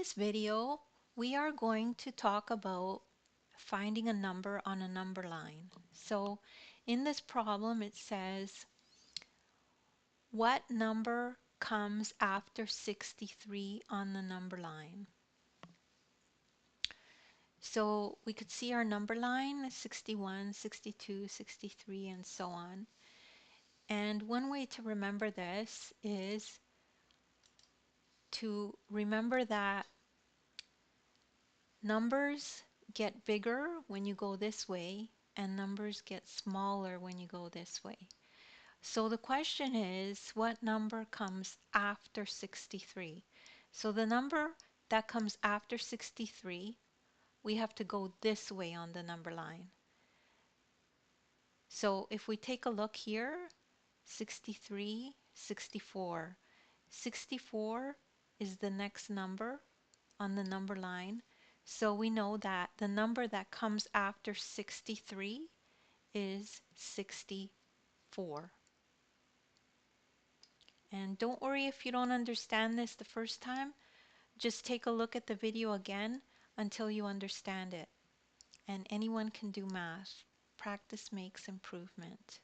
this video, we are going to talk about finding a number on a number line. So in this problem, it says, what number comes after 63 on the number line? So we could see our number line, 61, 62, 63, and so on. And one way to remember this is to remember that numbers get bigger when you go this way, and numbers get smaller when you go this way. So the question is, what number comes after 63? So the number that comes after 63, we have to go this way on the number line. So if we take a look here, 63, 64. 64 is the next number on the number line. So we know that the number that comes after 63 is 64. And don't worry if you don't understand this the first time. Just take a look at the video again until you understand it. And anyone can do math. Practice makes improvement.